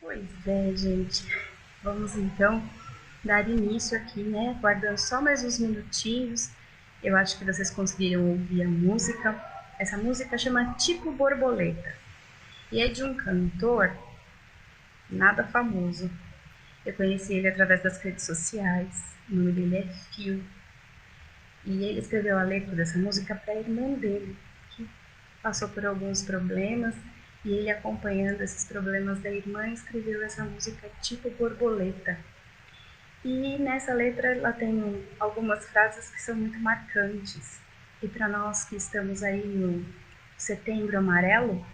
Pois é, gente. Vamos então dar início aqui, né? Guardando só mais uns minutinhos. Eu acho que vocês conseguiram ouvir a música. Essa música chama Tipo Borboleta e é de um cantor nada famoso. Eu conheci ele através das redes sociais. O nome dele é Phil. E ele escreveu a letra dessa música para a irmã dele, que passou por alguns problemas. E ele, acompanhando esses problemas da irmã, escreveu essa música Tipo Borboleta. E nessa letra ela tem algumas frases que são muito marcantes. E para nós que estamos aí no Setembro Amarelo,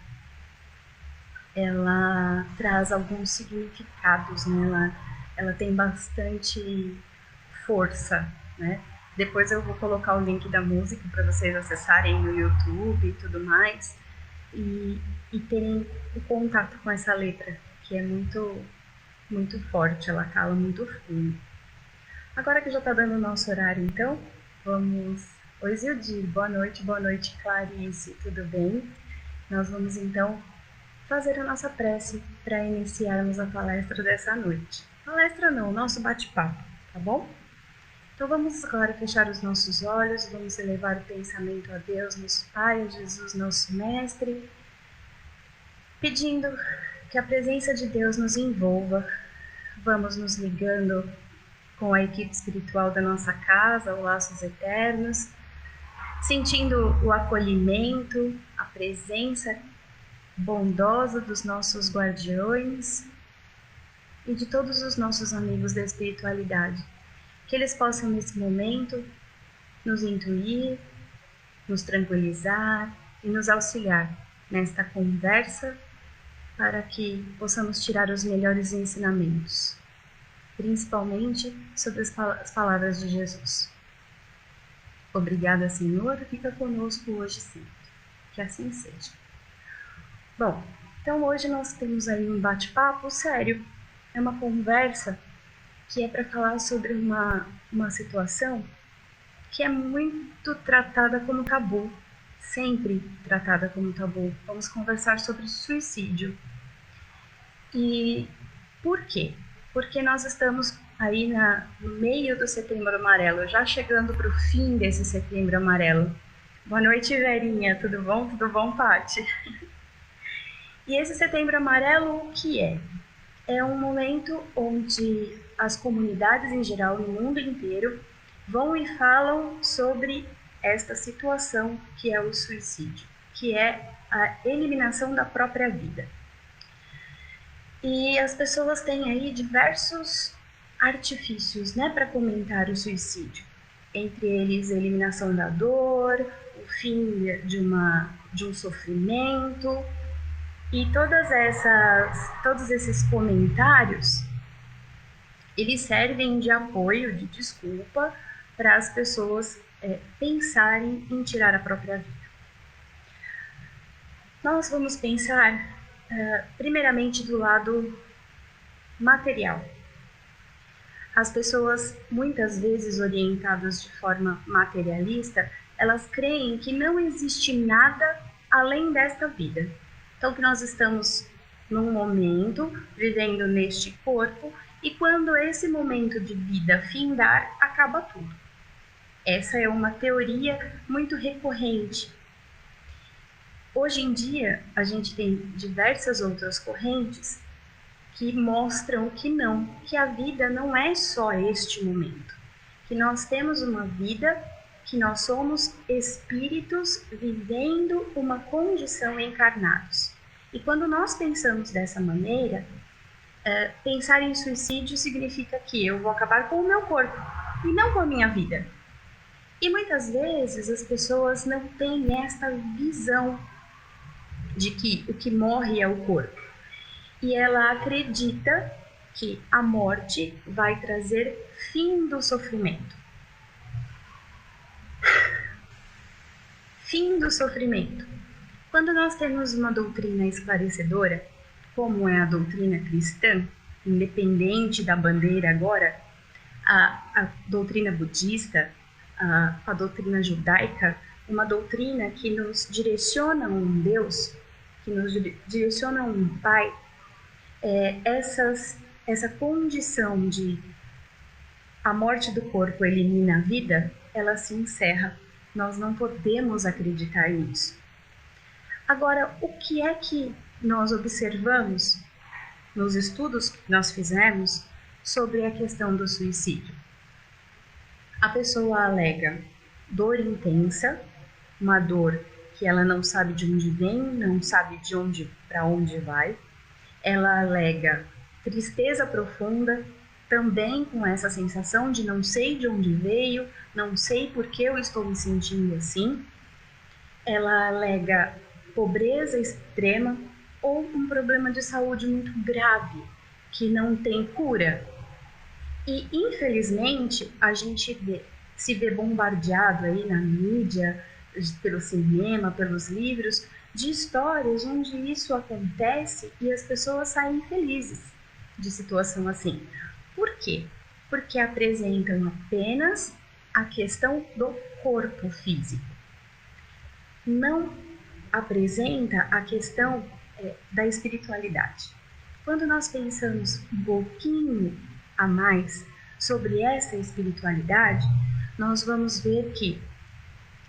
ela traz alguns significados, né? Ela tem bastante força, né? Depois eu vou colocar o link da música para vocês acessarem no YouTube e tudo mais. E terem o contato com essa letra, que é muito forte, ela cala muito fundo. Agora que já está dando o nosso horário, então, vamos... Oi, Zildir, boa noite, Clarice, tudo bem? Nós vamos, então, fazer a nossa prece para iniciarmos a palestra dessa noite. Palestra não, nosso bate-papo, tá bom? Então vamos agora fechar os nossos olhos, vamos elevar o pensamento a Deus, nosso Pai, a Jesus, nosso Mestre, pedindo que a presença de Deus nos envolva. Vamos nos ligando com a equipe espiritual da nossa casa, os laços eternos, sentindo o acolhimento, a presença bondosa dos nossos guardiões e de todos os nossos amigos da espiritualidade. Que eles possam, nesse momento, nos intuir, nos tranquilizar e nos auxiliar nesta conversa para que possamos tirar os melhores ensinamentos, principalmente sobre as palavras de Jesus. Obrigada, Senhor, fica conosco hoje sempre. Que assim seja. Bom, então hoje nós temos aí um bate-papo sério. É uma conversa que é para falar sobre uma situação que é muito tratada como tabu, sempre tratada como tabu. Vamos conversar sobre suicídio. E por quê? Porque nós estamos aí no meio do Setembro Amarelo, já chegando para o fim desse Setembro Amarelo. Boa noite, Verinha, tudo bom? Tudo bom, Paty? E esse Setembro Amarelo, o que é? É um momento onde as comunidades em geral, no mundo inteiro, vão e falam sobre esta situação que é o suicídio, que é a eliminação da própria vida. E as pessoas têm aí diversos artifícios, né, para comentar o suicídio. Entre eles, a eliminação da dor, o fim de um sofrimento. E todos esses comentários, eles servem de apoio, de desculpa, para as pessoas pensarem em tirar a própria vida. Nós vamos pensar, primeiramente, do lado material. As pessoas, muitas vezes orientadas de forma materialista, elas creem que não existe nada além desta vida. Então, que nós estamos num momento, vivendo neste corpo, e quando esse momento de vida findar, acaba tudo. Essa é uma teoria muito recorrente. Hoje em dia, a gente tem diversas outras correntes que mostram que não, que a vida não é só este momento, que nós temos uma vida, que nós somos espíritos vivendo uma condição encarnados. E quando nós pensamos dessa maneira, pensar em suicídio significa que eu vou acabar com o meu corpo e não com a minha vida. E muitas vezes as pessoas não têm esta visão de que o que morre é o corpo. E ela acredita que a morte vai trazer fim do sofrimento. Fim do sofrimento. Quando nós temos uma doutrina esclarecedora, como é a doutrina cristã, independente da bandeira agora, a doutrina budista, a doutrina judaica, uma doutrina que nos direciona a um Deus, que nos direciona a um Pai, essa condição de a morte do corpo elimina a vida, ela se encerra. Nós não podemos acreditar nisso. Agora, o que é que nós observamos nos estudos que nós fizemos sobre a questão do suicídio? A pessoa alega dor intensa, uma dor que ela não sabe de onde vem, não sabe de onde para onde vai. Ela alega tristeza profunda, também com essa sensação de não sei de onde veio, não sei por que eu estou me sentindo assim. Ela alega pobreza extrema ou um problema de saúde muito grave, que não tem cura. E, infelizmente, a gente se vê bombardeado aí na mídia, pelo cinema, pelos livros, de histórias onde isso acontece e as pessoas saem felizes de situação assim. Por quê? Porque apresentam apenas a questão do corpo físico. Não apresenta a questão da espiritualidade. Quando nós pensamos um pouquinho a mais sobre essa espiritualidade, nós vamos ver que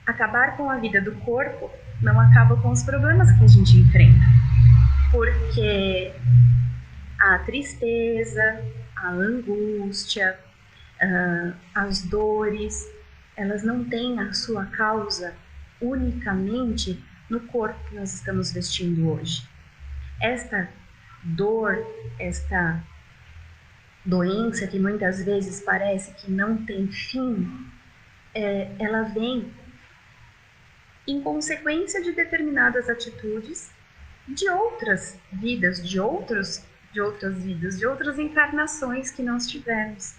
acabar com a vida do corpo não acaba com os problemas que a gente enfrenta, porque a tristeza, a angústia, as dores, elas não têm a sua causa unicamente no corpo que nós estamos vestindo hoje. Esta dor, esta doença que muitas vezes parece que não tem fim, ela vem em consequência de determinadas atitudes de outras vidas, de outras vidas, de outras encarnações que nós tivemos.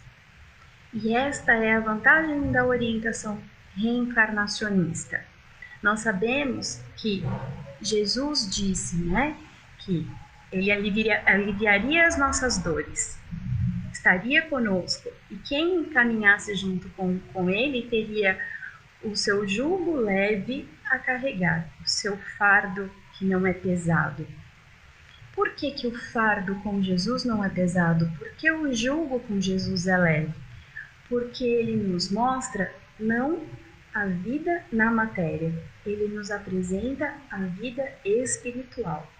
E esta é a vantagem da orientação reencarnacionista. Nós sabemos que Jesus disse, que ele aliviaria as nossas dores, estaria conosco, e quem caminhasse junto com ele teria o seu jugo leve a carregar, o seu fardo que não é pesado. Por que o fardo com Jesus não é pesado? Porque o jugo com Jesus é leve. Porque ele nos mostra não a vida na matéria, ele nos apresenta a vida espiritual.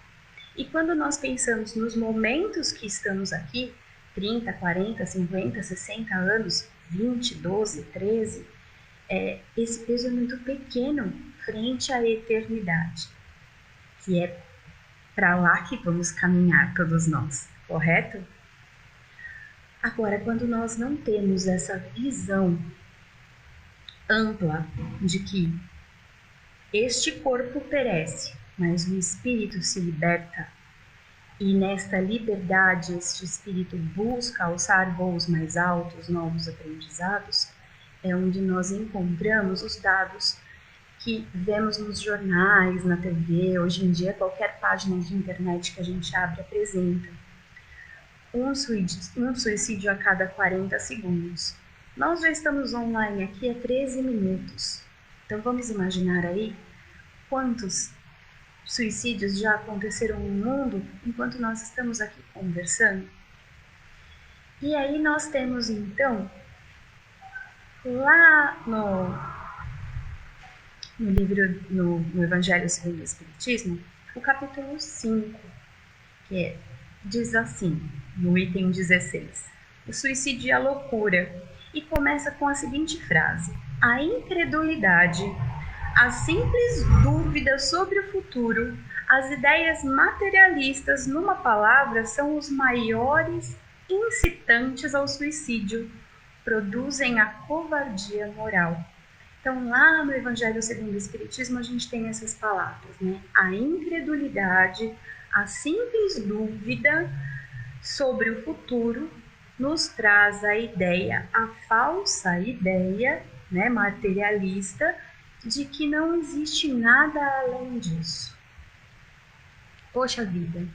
E quando nós pensamos nos momentos que estamos aqui, 30, 40, 50, 60 anos, 20, 12, 13, esse peso é muito pequeno frente à eternidade, que é para lá que vamos caminhar todos nós, correto? Agora, quando nós não temos essa visão ampla de que este corpo perece, mas o espírito se liberta, e nesta liberdade este espírito busca alçar voos mais altos, novos aprendizados, é onde nós encontramos os dados que vemos nos jornais, na TV, hoje em dia qualquer página de internet que a gente abre apresenta. Um suicídio a cada 40 segundos. Nós já estamos online aqui há 13 minutos. Então vamos imaginar aí quantos suicídios já aconteceram no mundo enquanto nós estamos aqui conversando. E aí nós temos então, lá no livro, no Evangelho segundo o Espiritismo, o capítulo 5, que diz assim, no item 16, o suicídio e a loucura, e começa com a seguinte frase: a incredulidade, a simples dúvida sobre o futuro, as ideias materialistas, numa palavra, são os maiores incitantes ao suicídio, produzem a covardia moral. Então, lá no Evangelho segundo o Espiritismo, a gente tem essas palavras, A incredulidade, a simples dúvida sobre o futuro, nos traz a ideia, a falsa ideia, materialista, de que não existe nada além disso. Poxa vida!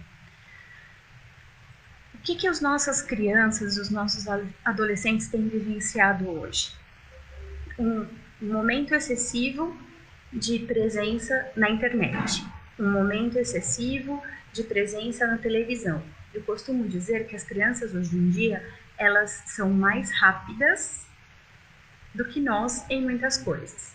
O que as nossas crianças, os nossos adolescentes têm vivenciado hoje? Um momento excessivo de presença na internet, um momento excessivo de presença na televisão, Eu costumo dizer que as crianças hoje em dia, elas são mais rápidas do que nós em muitas coisas.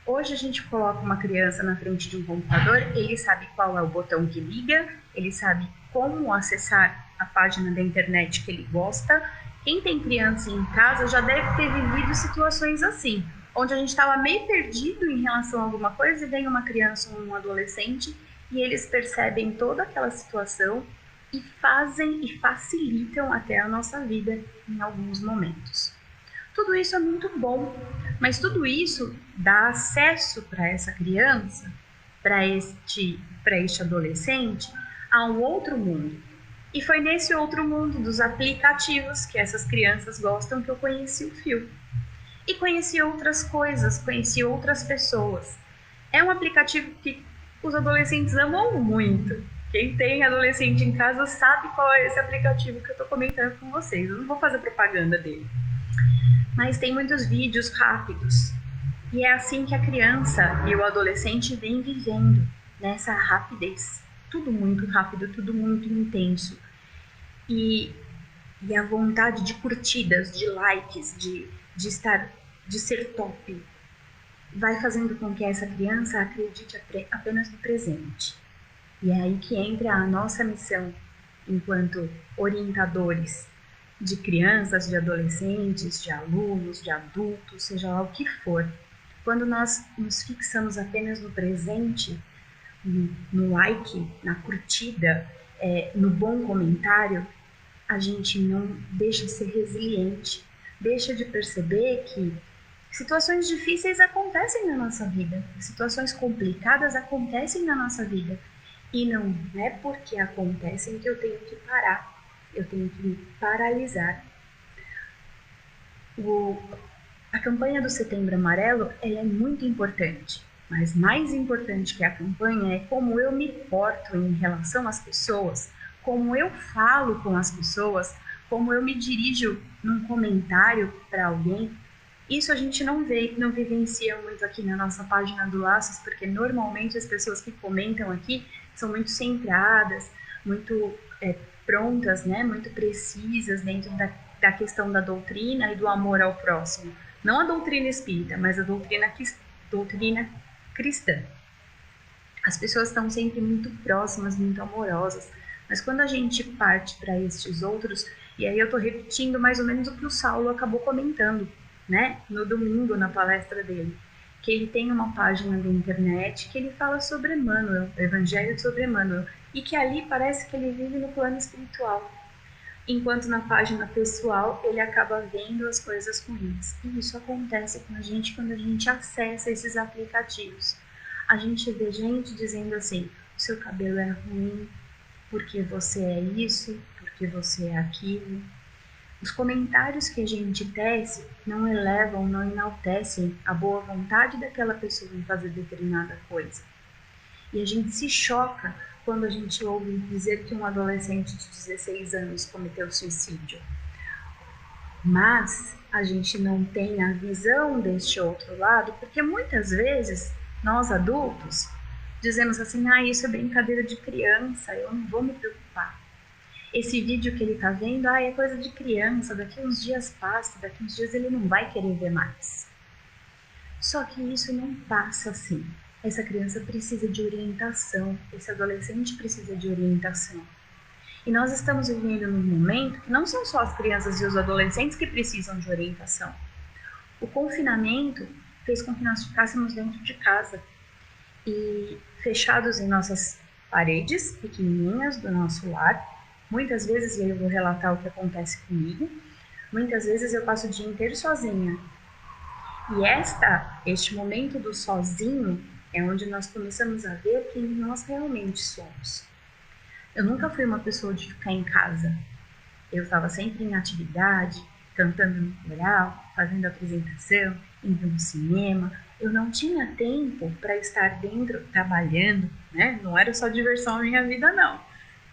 Hoje a gente coloca uma criança na frente de um computador, ele sabe qual é o botão que liga, ele sabe como acessar a página da internet que ele gosta. Quem tem criança em casa já deve ter vivido situações assim, onde a gente estava meio perdido em relação a alguma coisa e vem uma criança ou um adolescente e eles percebem toda aquela situação e fazem e facilitam até a nossa vida em alguns momentos. Tudo isso é muito bom, mas tudo isso dá acesso para essa criança, para este adolescente, a um outro mundo. E foi nesse outro mundo dos aplicativos que essas crianças gostam que eu conheci o Fio. E conheci outras coisas, conheci outras pessoas. É um aplicativo que os adolescentes amam muito. Quem tem adolescente em casa sabe qual é esse aplicativo que eu estou comentando com vocês. Eu não vou fazer propaganda dele. Mas tem muitos vídeos rápidos. E é assim que a criança e o adolescente vêm vivendo, nessa rapidez. Tudo muito rápido, tudo muito intenso. E a vontade de curtidas, de likes, de ser top, vai fazendo com que essa criança acredite apenas no presente. E é aí que entra a nossa missão enquanto orientadores de crianças, de adolescentes, de alunos, de adultos, seja lá o que for. Quando nós nos fixamos apenas no presente, no like, na curtida, no bom comentário, a gente não deixa de ser resiliente, deixa de perceber que situações difíceis acontecem na nossa vida, situações complicadas acontecem na nossa vida. E não é porque acontecem que eu tenho que parar, eu tenho que me paralisar. A campanha do Setembro Amarelo ela é muito importante, mas mais importante que a campanha é como eu me porto em relação às pessoas, como eu falo com as pessoas, como eu me dirijo num comentário para alguém. Isso a gente não vivencia muito aqui na nossa página do Laços, porque normalmente as pessoas que comentam aqui são muito centradas, muito prontas, né? Muito precisas dentro da questão da doutrina e do amor ao próximo. Não a doutrina espírita, mas a doutrina cristã. As pessoas estão sempre muito próximas, muito amorosas, mas quando a gente parte para estes outros, e aí eu estou repetindo mais ou menos o que o Saulo acabou comentando, né, no domingo na palestra dele, que ele tem uma página da internet que ele fala sobre Emmanuel, o Evangelho sobre Emmanuel, e que ali parece que ele vive no plano espiritual, enquanto na página pessoal ele acaba vendo as coisas ruins. E isso acontece com a gente quando a gente acessa esses aplicativos. A gente vê gente dizendo assim, o seu cabelo é ruim, porque você é isso, porque você é aquilo. Os comentários que a gente tece não elevam, não enaltecem a boa vontade daquela pessoa em fazer determinada coisa. E a gente se choca quando a gente ouve dizer que um adolescente de 16 anos cometeu suicídio. Mas a gente não tem a visão deste outro lado, porque muitas vezes nós adultos dizemos assim, isso é brincadeira de criança, eu não vou me preocupar. Esse vídeo que ele está vendo, é coisa de criança, daqui uns dias passa, daqui uns dias ele não vai querer ver mais. Só que isso não passa assim. Essa criança precisa de orientação, esse adolescente precisa de orientação. E nós estamos vivendo num momento que não são só as crianças e os adolescentes que precisam de orientação. O confinamento fez com que nós ficássemos dentro de casa e fechados em nossas paredes pequenininhas do nosso lar. Muitas vezes, eu vou relatar o que acontece comigo, muitas vezes eu passo o dia inteiro sozinha. E este momento do sozinho é onde nós começamos a ver quem nós realmente somos. Eu nunca fui uma pessoa de ficar em casa. Eu estava sempre em atividade, cantando no coral, fazendo apresentação, indo no cinema. Eu não tinha tempo para estar dentro, trabalhando, né? Não era só diversão na minha vida, não.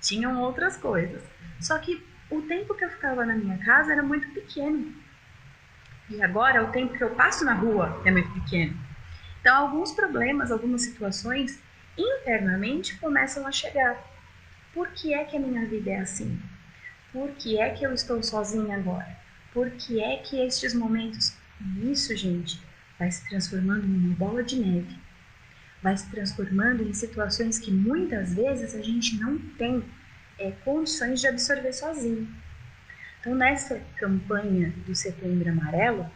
Tinham outras coisas. Só que o tempo que eu ficava na minha casa era muito pequeno. E agora o tempo que eu passo na rua é muito pequeno. Então alguns problemas, algumas situações internamente começam a chegar. Por que é que a minha vida é assim? Por que é que eu estou sozinha agora? Por que é que estes momentos... E isso, gente, vai se transformando numa bola de neve. Vai se transformando em situações que muitas vezes a gente não tem condições de absorver sozinho. Então, nessa campanha do Setembro Amarelo,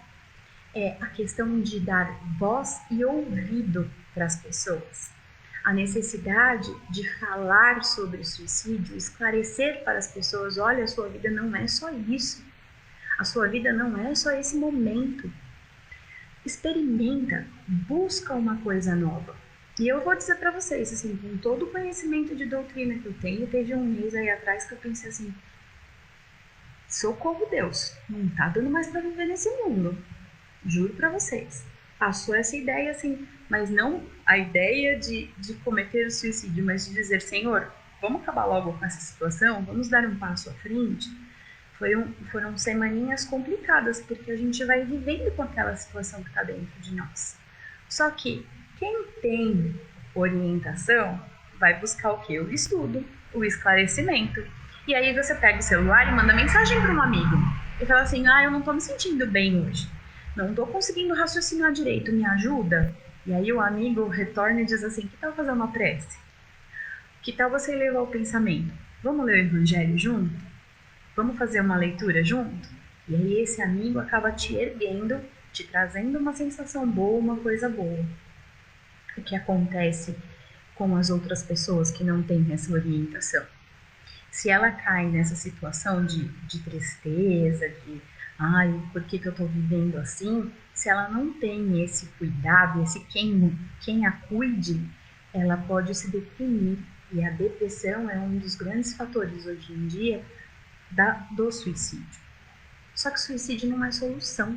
é a questão de dar voz e ouvido para as pessoas. A necessidade de falar sobre suicídio, esclarecer para as pessoas, olha, a sua vida não é só isso. A sua vida não é só esse momento. Experimenta, busca uma coisa nova. E eu vou dizer para vocês, assim, com todo o conhecimento de doutrina que eu tenho, teve um mês aí atrás que eu pensei assim, socorro Deus, não tá dando mais para viver nesse mundo. Juro para vocês. Passou essa ideia assim, mas não a ideia de cometer o suicídio, mas de dizer, Senhor, vamos acabar logo com essa situação, vamos dar um passo à frente. Foram semaninhas complicadas, porque a gente vai vivendo com aquela situação que está dentro de nós. Só que quem tem orientação vai buscar o quê? O estudo, o esclarecimento. E aí você pega o celular e manda mensagem para um amigo e fala assim, eu não estou me sentindo bem hoje. Não estou conseguindo raciocinar direito, me ajuda? E aí o amigo retorna e diz assim, que tal fazer uma prece? Que tal você levar o pensamento? Vamos ler o Evangelho junto? Vamos fazer uma leitura junto? E aí esse amigo acaba te erguendo, te trazendo uma sensação boa, uma coisa boa. O que acontece com as outras pessoas que não têm essa orientação? Se ela cai nessa situação de tristeza, de por que eu estou vivendo assim? Se ela não tem esse cuidado, esse quem a cuide, ela pode se deprimir. E a depressão é um dos grandes fatores hoje em dia do suicídio. Só que suicídio não é solução.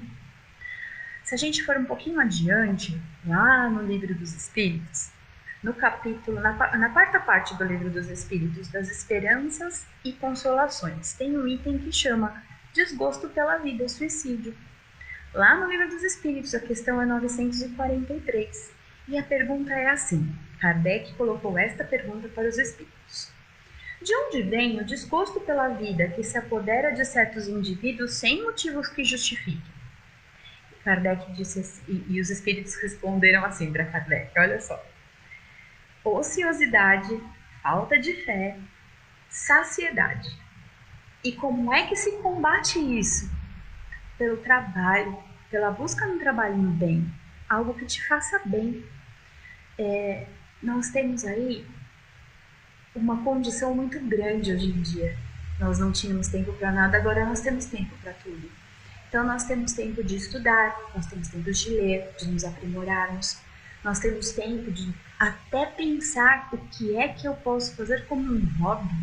Se a gente for um pouquinho adiante, lá no Livro dos Espíritos, no capítulo, na quarta parte do Livro dos Espíritos, das Esperanças e Consolações, tem um item que chama Desgosto pela Vida, Suicídio. Lá no Livro dos Espíritos, a questão é 943. E a pergunta é assim, Kardec colocou esta pergunta para os Espíritos. De onde vem o desgosto pela vida que se apodera de certos indivíduos sem motivos que justifiquem? Kardec disse assim, e os Espíritos responderam assim para Kardec, olha só. Ociosidade, falta de fé, saciedade. E como é que se combate isso? Pelo trabalho, pela busca de um trabalho no bem, algo que te faça bem. Nós temos aí uma condição muito grande hoje em dia. Nós não tínhamos tempo para nada, agora nós temos tempo para tudo. Então nós temos tempo de estudar, nós temos tempo de ler, de nos aprimorarmos, nós temos tempo de até pensar o que é que eu posso fazer como um hobby.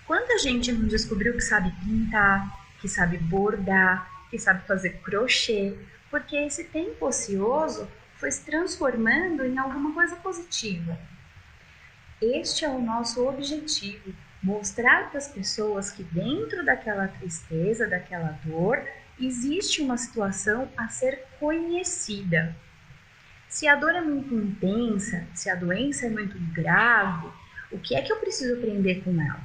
Quanta gente não descobriu que sabe pintar, que sabe bordar, que sabe fazer crochê, porque esse tempo ocioso foi se transformando em alguma coisa positiva. Este é o nosso objetivo, mostrar para as pessoas que dentro daquela tristeza, daquela dor, existe uma situação a ser conhecida. Se a dor é muito intensa, se a doença é muito grave, o que é que eu preciso aprender com ela?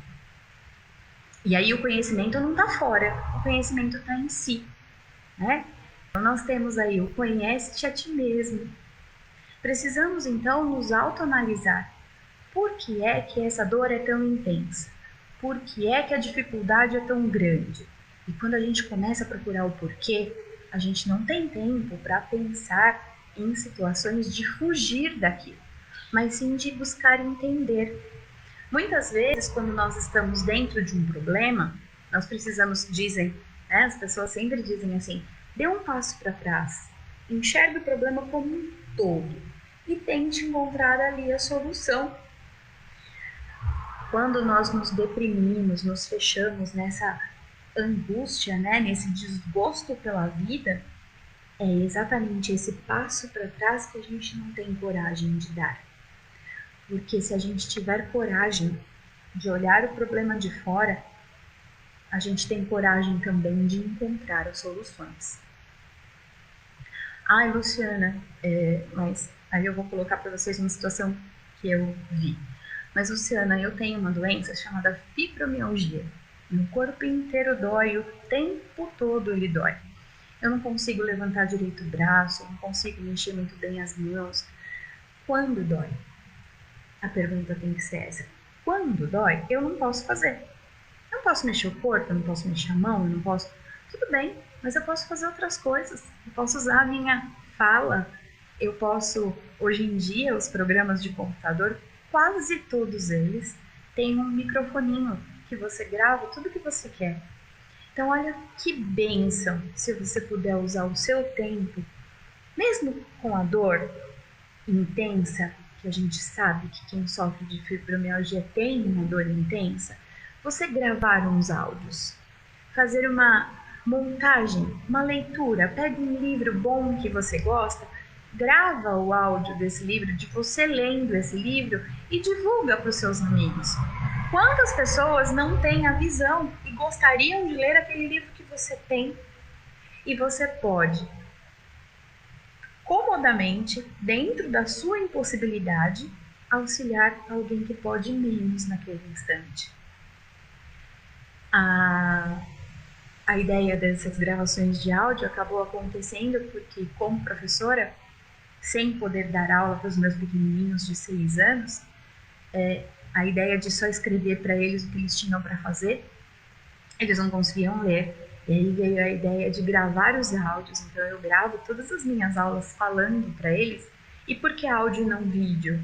E aí o conhecimento não está fora, o conhecimento está em si, né? Então nós temos aí o conhece-te a ti mesmo. Precisamos então nos autoanalisar. Por que é que essa dor é tão intensa? Por que é que a dificuldade é tão grande? E quando a gente começa a procurar o porquê, a gente não tem tempo para pensar em situações de fugir daquilo, mas sim de buscar entender. Muitas vezes, quando nós estamos dentro de um problema, nós precisamos, as pessoas sempre dizem assim, dê um passo para trás, enxergue o problema como um todo e tente encontrar ali a solução. Quando nós nos deprimimos, nos fechamos nessa angústia, nesse desgosto pela vida, é exatamente esse passo para trás que a gente não tem coragem de dar. Porque se a gente tiver coragem de olhar o problema de fora, a gente tem coragem também de encontrar as soluções. Luciana, mas aí eu vou colocar para vocês uma situação que eu vi. Mas, Luciana, eu tenho uma doença chamada fibromialgia. Meu corpo inteiro dói, o tempo todo ele dói. Eu não consigo levantar direito o braço, não consigo mexer muito bem as mãos. Quando dói? A pergunta tem que ser essa. Quando dói, eu não posso fazer. Eu não posso mexer o corpo, eu não posso mexer a mão, eu não posso... Tudo bem, mas eu posso fazer outras coisas. Eu posso usar a minha fala. Eu posso, hoje em dia, os programas de computador, quase todos eles, têm um microfoninho que você grava tudo que você quer. Então, olha que bênção se você puder usar o seu tempo, mesmo com a dor intensa, que a gente sabe que quem sofre de fibromialgia tem uma dor intensa, você gravar uns áudios, fazer uma montagem, uma leitura, pega um livro bom que você gosta, grava o áudio desse livro, de você lendo esse livro e divulga para os seus amigos. Quantas pessoas não têm a visão e gostariam de ler aquele livro que você tem? E você pode, comodamente, dentro da sua impossibilidade, auxiliar alguém que pode menos naquele instante. A ideia dessas gravações de áudio acabou acontecendo porque, como professora, sem poder dar aula para os meus pequenininhos de 6 anos, a ideia de só escrever para eles o que eles tinham para fazer, eles não conseguiam ler. E aí veio a ideia de gravar os áudios. Então eu gravo todas as minhas aulas falando para eles. E por que áudio e não vídeo?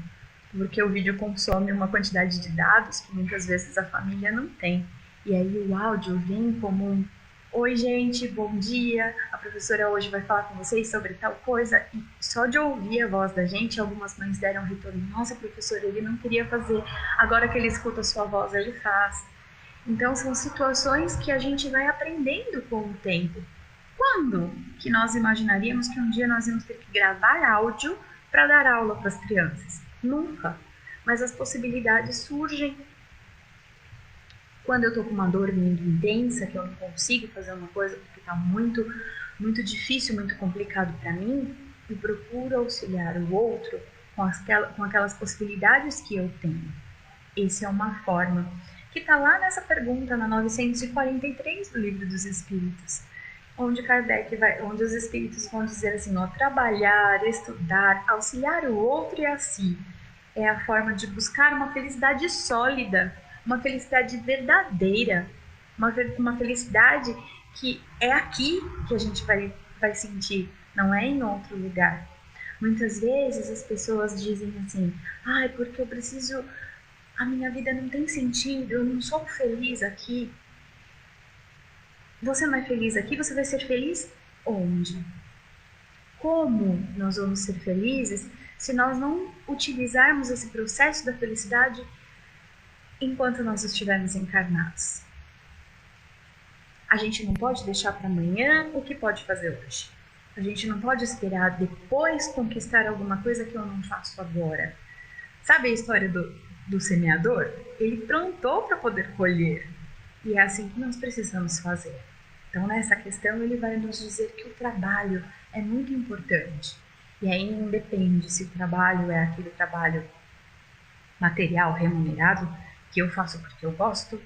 Porque o vídeo consome uma quantidade de dados que muitas vezes a família não tem. E aí o áudio vem como um: oi gente, bom dia, a professora hoje vai falar com vocês sobre tal coisa. E só de ouvir a voz da gente, algumas mães deram retorno: nossa, professora, ele não queria fazer, agora que ele escuta a sua voz, ele faz. Então são situações que a gente vai aprendendo com o tempo. Quando que nós imaginaríamos que um dia nós íamos ter que gravar áudio para dar aula para as crianças? Nunca. Mas as possibilidades surgem. Quando eu estou com uma dor muito intensa, que eu não consigo fazer uma coisa porque está muito, muito difícil, muito complicado para mim, eu procuro auxiliar o outro com aquelas possibilidades que eu tenho. Essa é uma forma que está lá nessa pergunta, na 943 do Livro dos Espíritos, onde onde os espíritos vão dizer assim: ó, trabalhar, estudar, auxiliar o outro e a si é a forma de buscar uma felicidade sólida, uma felicidade verdadeira, uma felicidade que é aqui que a gente vai sentir, não é em outro lugar. Muitas vezes as pessoas dizem assim: ai, porque eu preciso, a minha vida não tem sentido, eu não sou feliz aqui. Você não é feliz aqui, você vai ser feliz onde? Como nós vamos ser felizes se nós não utilizarmos esse processo da felicidade enquanto nós estivermos encarnados? A gente não pode deixar para amanhã o que pode fazer hoje. A gente não pode esperar depois conquistar alguma coisa que eu não faço agora. Sabe a história do semeador? Ele plantou para poder colher. E é assim que nós precisamos fazer. Então, nessa questão, ele vai nos dizer que o trabalho é muito importante. E aí não depende se o trabalho é aquele trabalho material, remunerado, que eu faço porque eu gosto,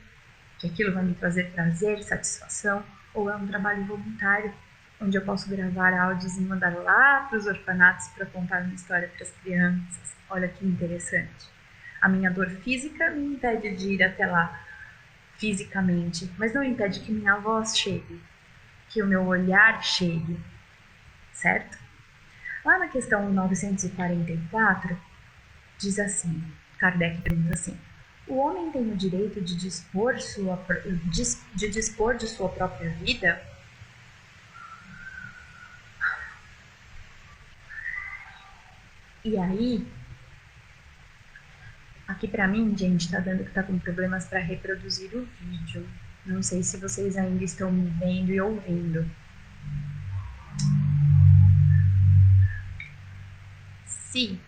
que aquilo vai me trazer prazer, satisfação, ou é um trabalho voluntário, onde eu posso gravar áudios e mandar lá para os orfanatos para contar uma história para as crianças. Olha que interessante. A minha dor física me impede de ir até lá fisicamente, mas não impede que minha voz chegue, que o meu olhar chegue, certo? Lá na questão 944, diz assim, Kardec pergunta assim: o homem tem o direito de dispor de sua própria vida? E aí, aqui pra mim, gente, tá dando que tá com problemas para reproduzir o vídeo. Não sei se vocês ainda estão me vendo e ouvindo. Se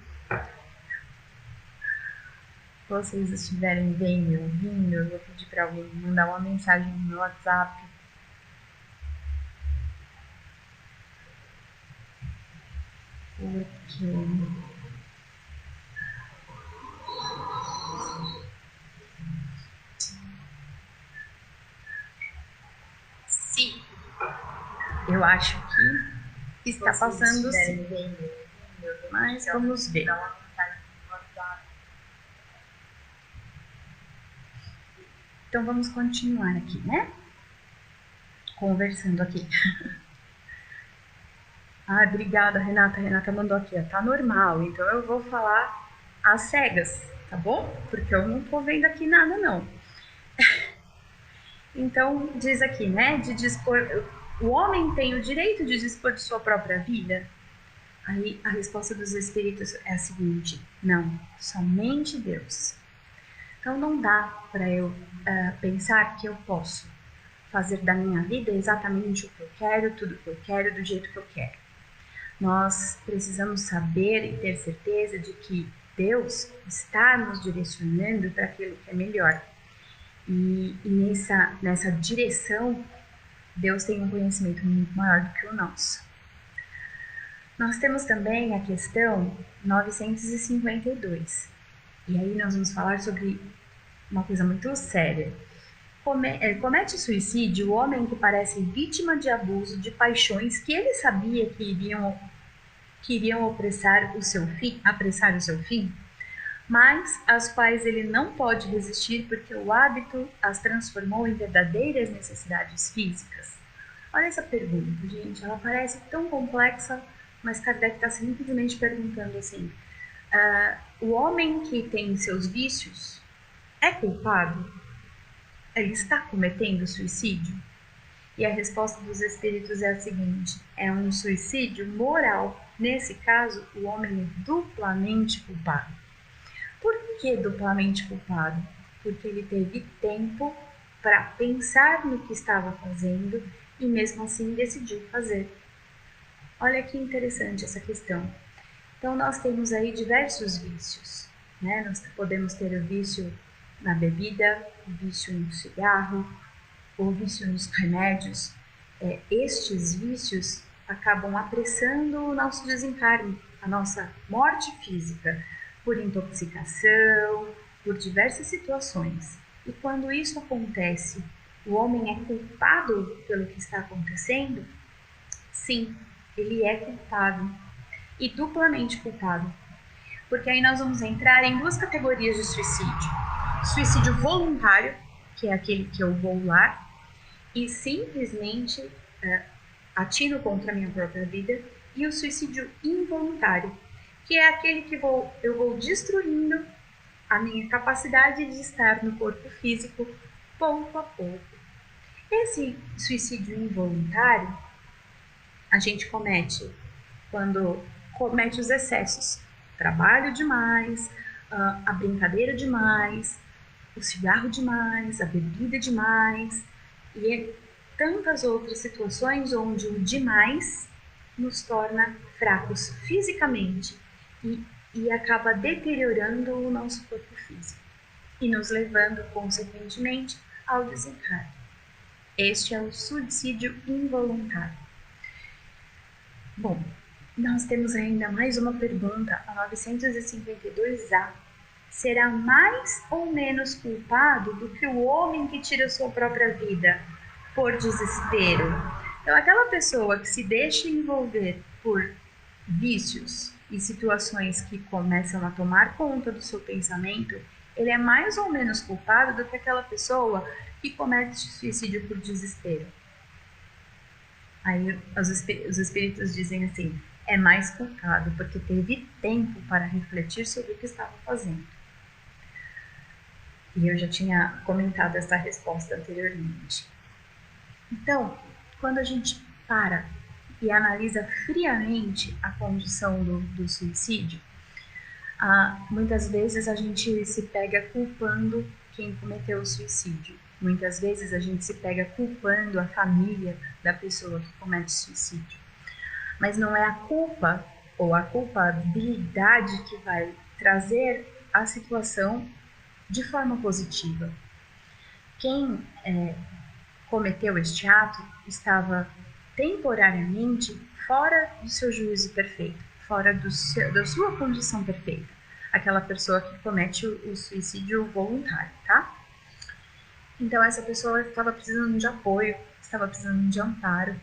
vocês estiverem vendo e ouvindo, eu vou pedir para alguém mandar uma mensagem no meu WhatsApp. Porque Sim. Eu acho que está passando sim. Mas vamos ver. Então vamos continuar aqui, né? Conversando aqui. Ah, obrigada, Renata. A Renata mandou aqui, ó, tá normal. Então eu vou falar às cegas, tá bom? Porque eu não tô vendo aqui nada, não. Então, diz aqui, né? De dispor. O homem tem o direito de dispor de sua própria vida? Aí a resposta dos espíritos é a seguinte: não, somente Deus. Então não dá para eu pensar que eu posso fazer da minha vida exatamente o que eu quero, tudo que eu quero, do jeito que eu quero. Nós precisamos saber e ter certeza de que Deus está nos direcionando para aquilo que é melhor. E nessa direção, Deus tem um conhecimento muito maior do que o nosso. Nós temos também a questão 952. E aí nós vamos falar sobre uma coisa muito séria. Comete suicídio o homem que parece vítima de abuso de paixões que ele sabia que iriam apressar o seu fim, mas às quais ele não pode resistir porque o hábito as transformou em verdadeiras necessidades físicas. Olha essa pergunta, gente, ela parece tão complexa, mas Kardec está simplesmente perguntando assim, o homem que tem seus vícios é culpado? Ele está cometendo suicídio? E a resposta dos espíritos é a seguinte: é um suicídio moral. Nesse caso, o homem é duplamente culpado. Por que duplamente culpado? Porque ele teve tempo para pensar no que estava fazendo e mesmo assim decidiu fazer. Olha que interessante essa questão. Então nós temos aí diversos vícios, né? Nós podemos ter o vício na bebida, o vício no cigarro, o vício nos remédios. Estes vícios acabam apressando o nosso desencarne, a nossa morte física, por intoxicação, por diversas situações. E quando isso acontece, o homem é culpado pelo que está acontecendo? Sim, ele é culpado, e duplamente culpado. Porque aí nós vamos entrar em duas categorias de suicídio. Suicídio voluntário, que é aquele que eu vou lá e simplesmente atiro contra a minha própria vida, e o suicídio involuntário, que é aquele que eu vou destruindo a minha capacidade de estar no corpo físico pouco a pouco. Esse suicídio involuntário a gente comete quando comete os excessos, trabalho demais, a brincadeira demais, o cigarro demais, a bebida demais e tantas outras situações onde o demais nos torna fracos fisicamente e acaba deteriorando o nosso corpo físico e nos levando, consequentemente, ao desencarne. Este é o suicídio involuntário. Bom, nós temos ainda mais uma pergunta, a 952A. Será mais ou menos culpado do que o homem que tira sua própria vida por desespero? Então, aquela pessoa que se deixa envolver por vícios e situações que começam a tomar conta do seu pensamento, ele é mais ou menos culpado do que aquela pessoa que comete suicídio por desespero. Aí os espíritos dizem assim, é mais culpado porque teve tempo para refletir sobre o que estava fazendo. E eu já tinha comentado essa resposta anteriormente. Então, quando a gente para e analisa friamente a condição do suicídio, muitas vezes a gente se pega culpando quem cometeu o suicídio. Muitas vezes a gente se pega culpando a família da pessoa que comete suicídio. Mas não é a culpa ou a culpabilidade que vai trazer a situação de forma positiva. Quem cometeu este ato estava temporariamente fora do seu juízo perfeito, fora da sua condição perfeita. Aquela pessoa que comete o suicídio voluntário, tá? Então essa pessoa estava precisando de apoio, estava precisando de amparo.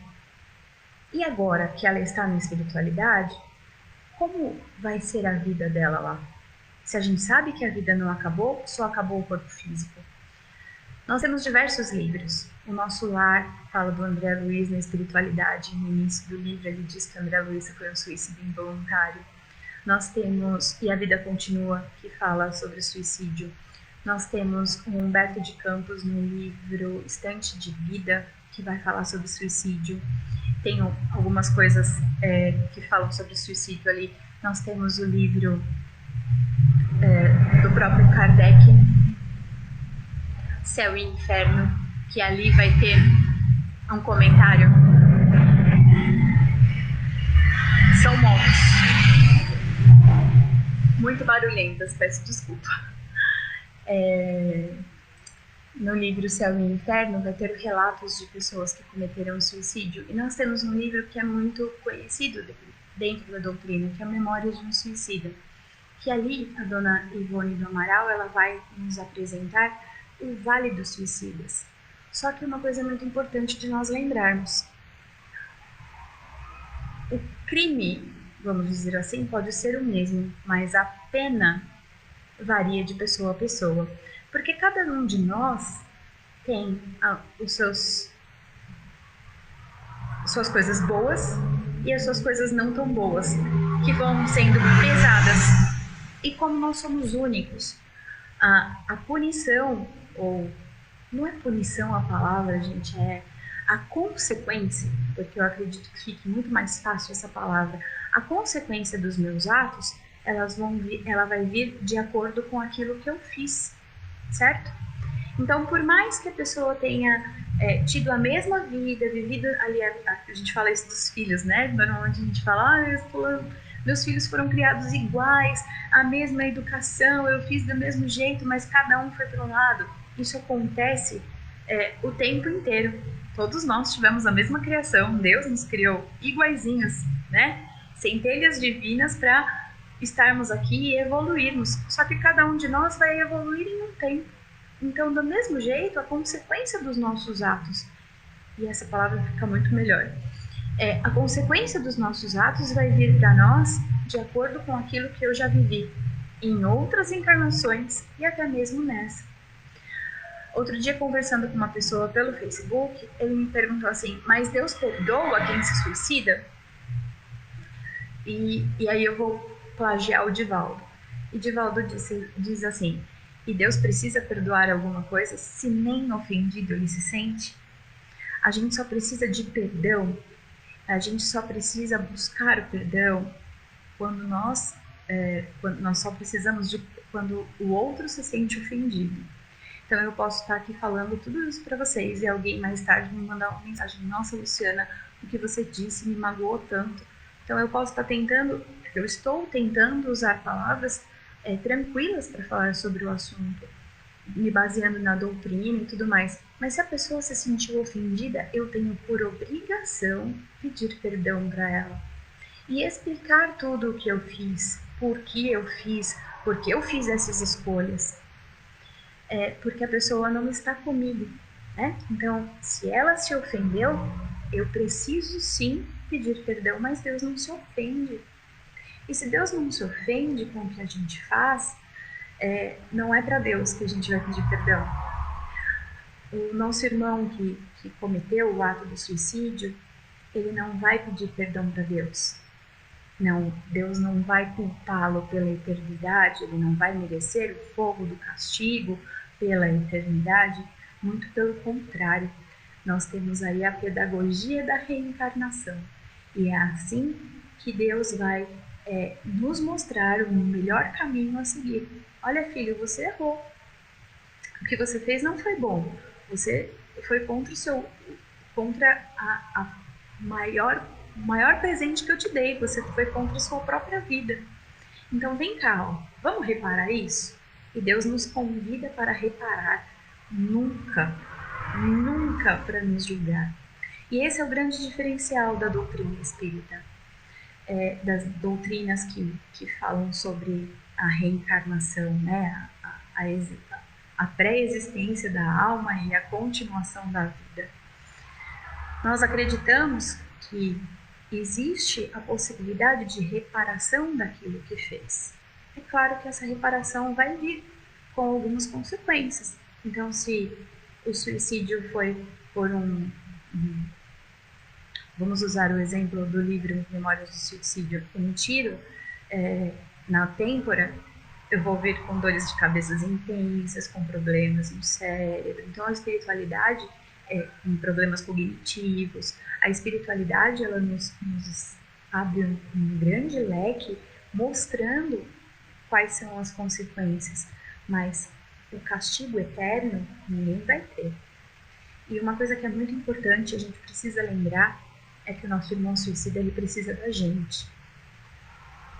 E agora que ela está na espiritualidade, como vai ser a vida dela lá? Se a gente sabe que a vida não acabou, só acabou o corpo físico. Nós temos diversos livros. O Nosso Lar fala do André Luiz na espiritualidade. No início do livro ele diz que André Luiz foi um suicídio involuntário. Nós temos E a Vida Continua, que fala sobre suicídio. Nós temos o Humberto de Campos no livro Estante de Vida, que vai falar sobre suicídio. Tem algumas coisas que falam sobre suicídio ali. Nós temos o livro do próprio Kardec, Céu e Inferno, que ali vai ter um comentário. São motos muito barulhentas, peço desculpa. No livro Céu e Inferno vai ter relatos de pessoas que cometeram suicídio. E nós temos um livro que é muito conhecido dentro da doutrina, que é a Memória de um Suicida. Que ali a dona Ivone do Amaral ela vai nos apresentar o Vale dos Suicidas. Só que uma coisa muito importante de nós lembrarmos. O crime, vamos dizer assim, pode ser o mesmo, mas a pena varia de pessoa a pessoa. Porque cada um de nós tem suas coisas boas e as suas coisas não tão boas, que vão sendo pesadas. E como nós somos únicos, a punição, ou não é punição a palavra, gente, é a consequência, porque eu acredito que fique muito mais fácil essa palavra. A consequência dos meus atos, ela vai vir de acordo com aquilo que eu fiz, certo? Então, por mais que a pessoa tenha tido a mesma vida, vivido ali, a gente fala isso dos filhos, né? Normalmente a gente fala, meus filhos foram criados iguais, a mesma educação, eu fiz do mesmo jeito, mas cada um foi para um lado. Isso acontece o tempo inteiro. Todos nós tivemos a mesma criação, Deus nos criou iguaizinhos, né? Centelhas divinas para estarmos aqui e evoluirmos. Só que cada um de nós vai evoluir em um tempo. Então, do mesmo jeito, a consequência dos nossos atos, e essa palavra fica muito melhor, a consequência dos nossos atos vai vir para nós de acordo com aquilo que eu já vivi em outras encarnações e até mesmo nessa. Outro dia, conversando com uma pessoa pelo Facebook, ele me perguntou assim, mas Deus perdoa quem se suicida? E aí eu vou plagiar o Divaldo. E Divaldo diz assim, e Deus precisa perdoar alguma coisa se nem ofendido ele se sente? A gente só precisa de perdão, a gente só precisa buscar o perdão quando nós só precisamos de quando o outro se sente ofendido. Então eu posso estar aqui falando tudo isso para vocês e alguém mais tarde me mandar uma mensagem, nossa Luciana, o que você disse me magoou tanto. Então eu posso estar eu estou tentando usar palavras tranquilas para falar sobre o assunto, me baseando na doutrina e tudo mais. Mas se a pessoa se sentiu ofendida, eu tenho por obrigação pedir perdão para ela e explicar tudo o que eu fiz, por que eu fiz essas escolhas. Porque a pessoa não está comigo, né? Então, se ela se ofendeu, eu preciso sim pedir perdão, mas Deus não se ofende. E se Deus não se ofende com o que a gente faz, não é para Deus que a gente vai pedir perdão. O nosso irmão que cometeu o ato do suicídio, ele não vai pedir perdão para Deus. Não, Deus não vai culpá-lo pela eternidade, ele não vai merecer o fogo do castigo pela eternidade, muito pelo contrário. Nós temos aí a pedagogia da reencarnação e é assim que Deus vai nos mostrar o melhor caminho a seguir. Olha, filho, você errou. O que você fez não foi bom. Você foi contra a maior presente que eu te dei. Você foi contra a sua própria vida. Então vem cá, vamos reparar isso? E Deus nos convida para reparar, nunca para nos julgar. E esse é o grande diferencial da doutrina espírita, das doutrinas que falam sobre a reencarnação, né? a pré-existência da alma e a continuação da vida. Nós acreditamos que existe a possibilidade de reparação daquilo que fez. É claro que essa reparação vai vir com algumas consequências. Então, se o suicídio foi por vamos usar o exemplo do livro Memórias do Suicídio, um tiro na têmpora, eu vou vir com dores de cabeça intensas, com problemas no cérebro. Então, a espiritualidade, com problemas cognitivos, a espiritualidade ela nos abre um grande leque mostrando quais são as consequências, mas o castigo eterno ninguém vai ter. E uma coisa que é muito importante, a gente precisa lembrar, é que o nosso irmão suicida ele precisa da gente.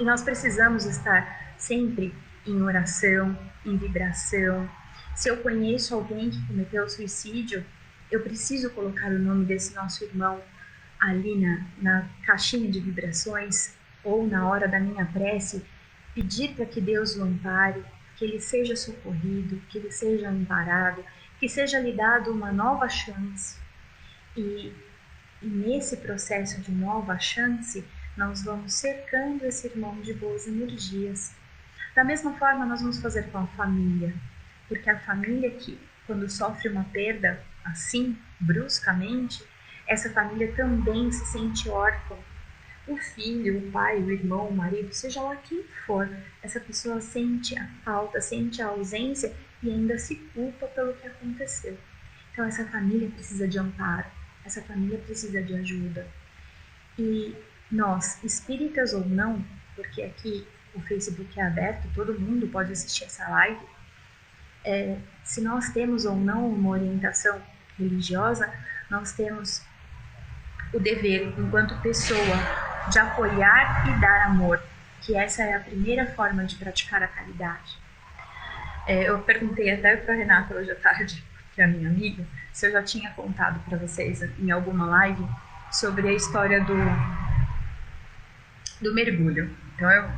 E nós precisamos estar sempre em oração, em vibração. Se eu conheço alguém que cometeu suicídio, eu preciso colocar o nome desse nosso irmão ali na caixinha de vibrações, ou na hora da minha prece, pedir para que Deus o ampare, que ele seja socorrido, que ele seja amparado, que seja lhe dado uma nova chance. E nesse processo de nova chance, nós vamos cercando esse irmão de boas energias. Da mesma forma, nós vamos fazer com a família, porque a família que, quando sofre uma perda assim, bruscamente, essa família também se sente órfã. O filho, o pai, o irmão, o marido, seja lá quem for, essa pessoa sente a falta, sente a ausência e ainda se culpa pelo que aconteceu. Então, essa família precisa de amparo, essa família precisa de ajuda. E nós, espíritas ou não, porque aqui o Facebook é aberto, todo mundo pode assistir essa live, se nós temos ou não uma orientação religiosa, nós temos o dever, enquanto pessoa, de apoiar e dar amor, que essa é a primeira forma de praticar a caridade. Eu perguntei até para a Renata hoje à tarde, que é a minha amiga, se eu já tinha contado para vocês em alguma live sobre a história do mergulho. Então eu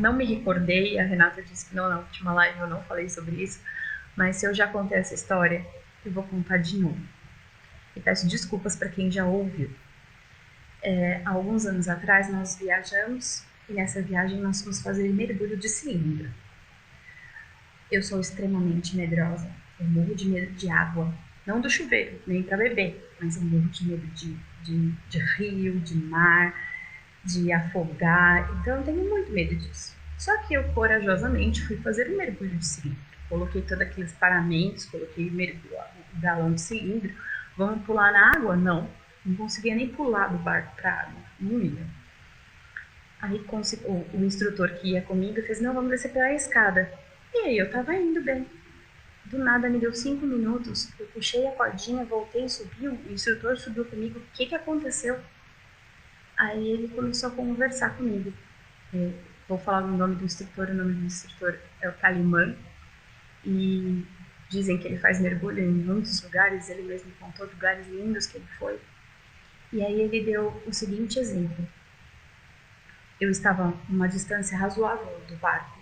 não me recordei, a Renata disse que não, na última live eu não falei sobre isso, mas se eu já contei essa história, eu vou contar de novo. E peço desculpas para quem já ouviu. Há alguns anos atrás nós viajamos e nessa viagem nós fomos fazer mergulho de cilindro. Eu sou extremamente medrosa, eu morro de medo de água, não do chuveiro, nem para beber, mas eu morro de medo de rio, de mar, de afogar, então eu tenho muito medo disso. Só que eu corajosamente fui fazer um mergulho de cilindro. Coloquei todos aqueles paramentos, coloquei o galão de cilindro. Vamos pular na água? Não conseguia nem pular do barco para a água, não ia. Aí o instrutor que ia comigo fez, não, vamos descer pela escada. E aí eu tava indo bem. Do nada me deu 5 minutos, eu puxei a cordinha, voltei, subiu, o instrutor subiu comigo, o que aconteceu? Aí ele começou a conversar comigo. Vou falar o nome do instrutor, o nome do instrutor é o Calimã, e dizem que ele faz mergulho em muitos lugares, ele mesmo contou lugares lindos que ele foi. E aí ele deu o seguinte exemplo. Eu estava a uma distância razoável do barco.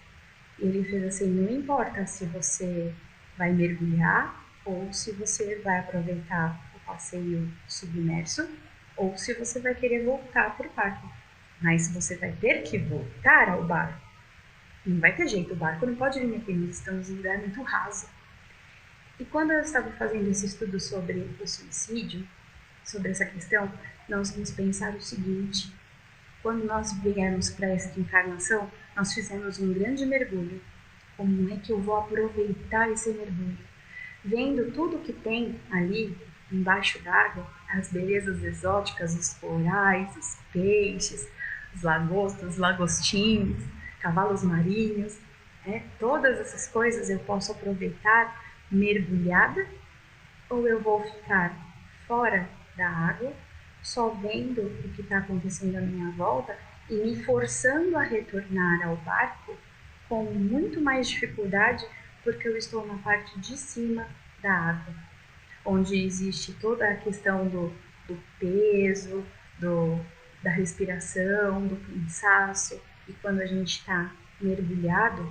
E ele fez assim, não importa se você vai mergulhar ou se você vai aproveitar o passeio submerso ou se você vai querer voltar para o barco. Mas você vai ter que voltar ao barco. Não vai ter jeito, o barco não pode vir aqui, nós estamos em um lugar muito raso. E quando eu estava fazendo esse estudo sobre o suicídio, sobre essa questão, nós vamos pensar o seguinte: quando nós viemos para essa encarnação, nós fizemos um grande mergulho. Como é que eu vou aproveitar esse mergulho? Vendo tudo que tem ali embaixo d'água, as belezas exóticas, os corais, os peixes, os lagostas, os lagostinhos, cavalos marinhos, todas essas coisas eu posso aproveitar mergulhada, ou eu vou ficar fora da água, só vendo o que está acontecendo à minha volta e me forçando a retornar ao barco com muito mais dificuldade, porque eu estou na parte de cima da água, onde existe toda a questão do peso, da respiração, do cansaço, e quando a gente está mergulhado,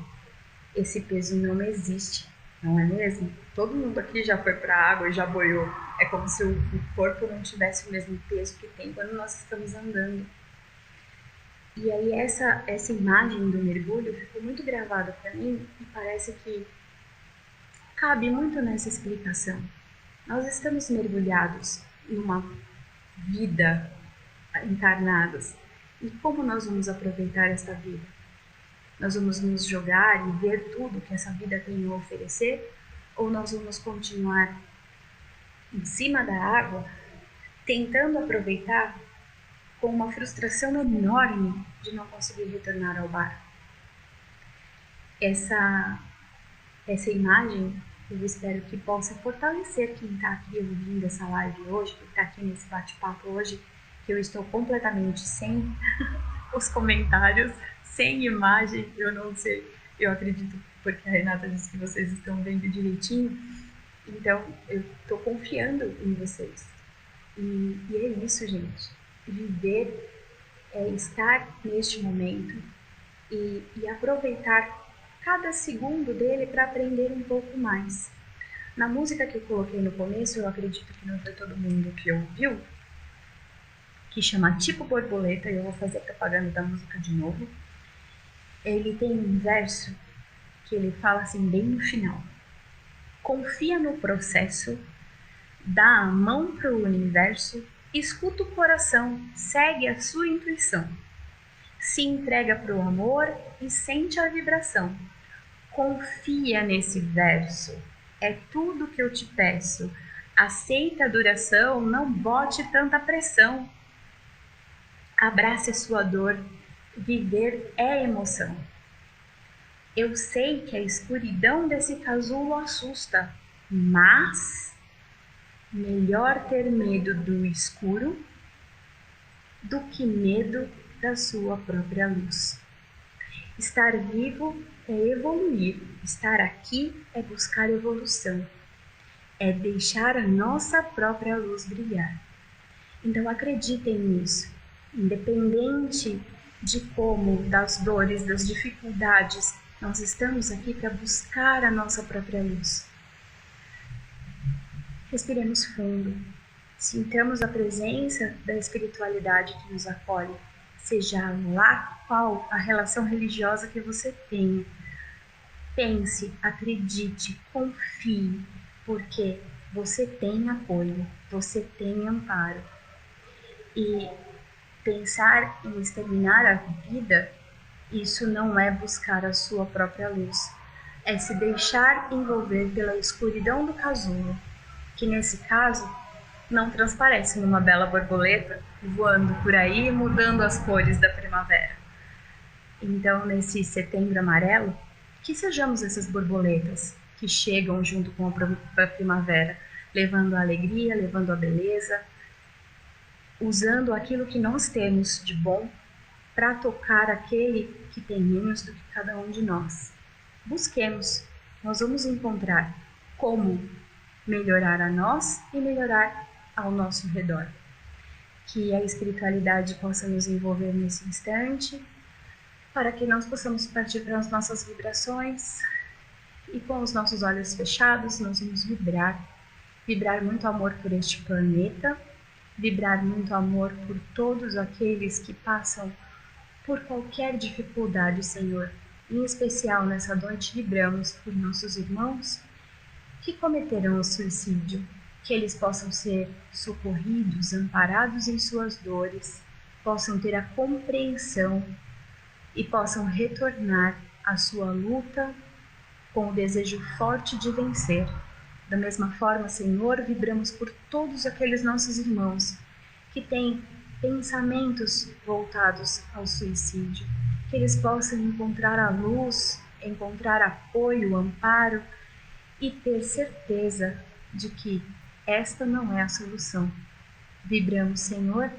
esse peso não existe. não é mesmo? Todo mundo aqui já foi para a água e já boiou. É como se o corpo não tivesse o mesmo peso que tem quando nós estamos andando. E aí essa imagem do mergulho ficou muito gravada para mim e parece que cabe muito nessa explicação. Nós estamos mergulhados numa vida encarnados. E como nós vamos aproveitar esta vida? Nós vamos nos jogar e ver tudo que essa vida tem a oferecer? Ou nós vamos continuar em cima da água, tentando aproveitar com uma frustração enorme de não conseguir retornar ao bar? Essa imagem eu espero que possa fortalecer quem está aqui ouvindo essa live hoje, quem está aqui nesse bate-papo hoje, que eu estou completamente sem os comentários, sem imagem, eu não sei, eu acredito porque a Renata disse que vocês estão vendo direitinho, então eu estou confiando em vocês. E é isso, gente. Viver é estar neste momento e aproveitar cada segundo dele para aprender um pouco mais. Na música que eu coloquei no começo, eu acredito que não foi todo mundo que ouviu, que chama Tipo Borboleta, e eu vou fazer propaganda da música de novo. Ele tem um verso que ele fala assim bem no final: confia no processo, dá a mão pro universo, escuta o coração, segue a sua intuição, se entrega pro amor e sente a vibração. Confia nesse verso, é tudo que eu te peço. Aceita a duração, não bote tanta pressão. Abrace a sua dor, viver é emoção. Eu sei que a escuridão desse casulo assusta, mas melhor ter medo do escuro do que medo da sua própria luz. Estar vivo é evoluir, estar aqui é buscar evolução, é deixar a nossa própria luz brilhar. Então acreditem nisso, independente de como, das dores, das dificuldades, nós estamos aqui para buscar a nossa própria luz. Respiremos fundo, sintamos a presença da espiritualidade que nos acolhe, seja lá qual a relação religiosa que você tenha. Pense, acredite, confie, porque você tem apoio, você tem amparo. E pensar em exterminar a vida, isso não é buscar a sua própria luz, é se deixar envolver pela escuridão do casulo, que nesse caso não transparece numa bela borboleta voando por aí, mudando as cores da primavera. Então, nesse setembro amarelo, que sejamos essas borboletas que chegam junto com a primavera, levando a alegria, levando a beleza, usando aquilo que nós temos de bom para tocar aquele que tem menos do que cada um de nós. Busquemos, nós vamos encontrar como melhorar a nós e melhorar ao nosso redor. Que a espiritualidade possa nos envolver nesse instante, para que nós possamos partir para as nossas vibrações e com os nossos olhos fechados nós vamos vibrar muito amor por este planeta, vibrar muito amor por todos aqueles que passam por qualquer dificuldade, Senhor. Em especial nessa noite vibramos por nossos irmãos que cometerão o suicídio, que eles possam ser socorridos, amparados em suas dores, possam ter a compreensão e possam retornar à sua luta com o desejo forte de vencer. Da mesma forma, Senhor, vibramos por todos aqueles nossos irmãos que têm pensamentos voltados ao suicídio, que eles possam encontrar a luz, encontrar apoio, amparo e ter certeza de que esta não é a solução. Vibramos, Senhor,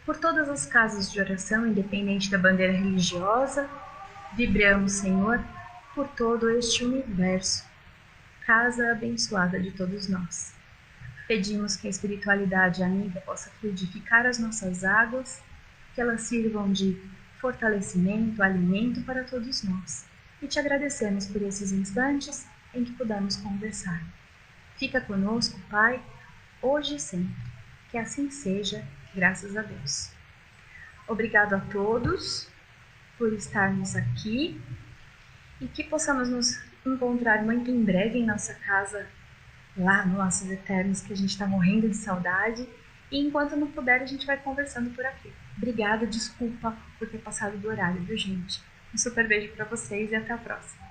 por todas as casas de oração, independente da bandeira religiosa. Vibramos, Senhor, por todo este universo, casa abençoada de todos nós. Pedimos que a espiritualidade amiga possa fluidificar as nossas águas, que elas sirvam de fortalecimento, alimento para todos nós. E te agradecemos por esses instantes, em que pudermos conversar. Fica conosco, Pai, hoje e sempre. Que assim seja, graças a Deus. Obrigado a todos por estarmos aqui e que possamos nos encontrar muito em breve em nossa casa, lá no Laços Eternos, que a gente está morrendo de saudade. E enquanto não puder, a gente vai conversando por aqui. Obrigada, desculpa por ter passado do horário, viu, gente? Um super beijo para vocês e até a próxima.